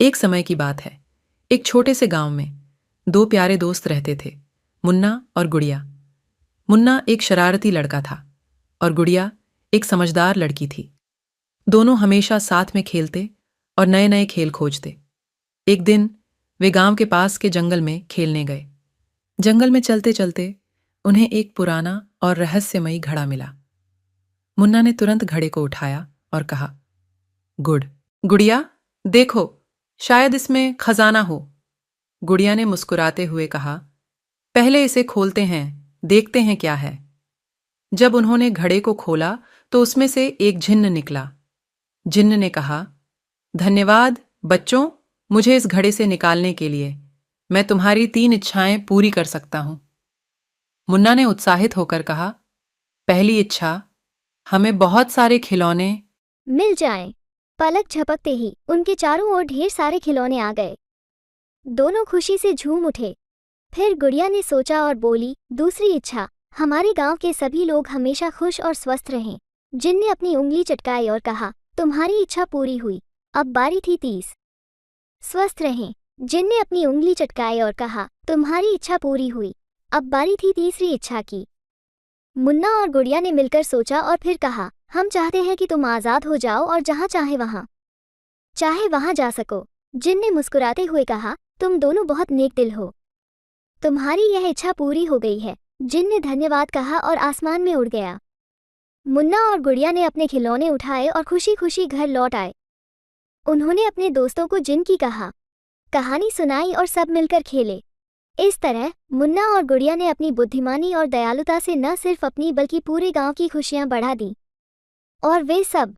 एक समय की बात है। एक छोटे से गांव में दो प्यारे दोस्त रहते थे, मुन्ना और गुड़िया। मुन्ना एक शरारती लड़का था और गुड़िया एक समझदार लड़की थी। दोनों हमेशा साथ में खेलते और नए नए खेल खोजते। एक दिन वे गांव के पास के जंगल में खेलने गए। जंगल में चलते चलते उन्हें एक पुराना और रहस्यमयी घड़ा मिला। मुन्ना ने तुरंत घड़े को उठाया और कहा, गुड। गुड़िया, देखो, शायद इसमें खजाना हो। गुड़िया ने मुस्कुराते हुए कहा, पहले इसे खोलते हैं, देखते हैं क्या है। जब उन्होंने घड़े को खोला तो उसमें से एक जिन्न निकला। जिन्न ने कहा, धन्यवाद बच्चों, मुझे इस घड़े से निकालने के लिए। मैं तुम्हारी 3 इच्छाएं पूरी कर सकता हूं। मुन्ना ने उत्साहित होकर कहा, पहली इच्छा, हमें बहुत सारे खिलौने मिल जाएं। पलक झपकते ही उनके चारों ओर ढेर सारे खिलौने आ गए। दोनों खुशी से झूम उठे। फिर गुड़िया ने सोचा और बोली, दूसरी इच्छा, हमारे गांव के सभी लोग हमेशा खुश और स्वस्थ रहें। जिन ने अपनी उंगली चटकाई और कहा, तुम्हारी इच्छा पूरी हुई। अब बारी थी 30। स्वस्थ रहें। जिन ने अपनी उंगली चटकाई और कहा, तुम्हारी इच्छा पूरी हुई। अब बारी थी तीसरी इच्छा की। मुन्ना और गुड़िया ने मिलकर सोचा और फिर कहा, हम चाहते हैं कि तुम आज़ाद हो जाओ और जहाँ चाहे वहाँ जा सको। जिन ने मुस्कुराते हुए कहा, तुम दोनों बहुत नेक दिल हो। तुम्हारी यह इच्छा पूरी हो गई है। जिन ने धन्यवाद कहा और आसमान में उड़ गया। मुन्ना और गुड़िया ने अपने खिलौने उठाए और खुशी खुशी घर लौट आए। उन्होंने अपने दोस्तों को जिन की कहानी सुनाई और सब मिलकर खेले। इस तरह मुन्ना और गुड़िया ने अपनी बुद्धिमानी और दयालुता से न सिर्फ अपनी बल्कि पूरे गांव की खुशियां बढ़ा दी। और वे सब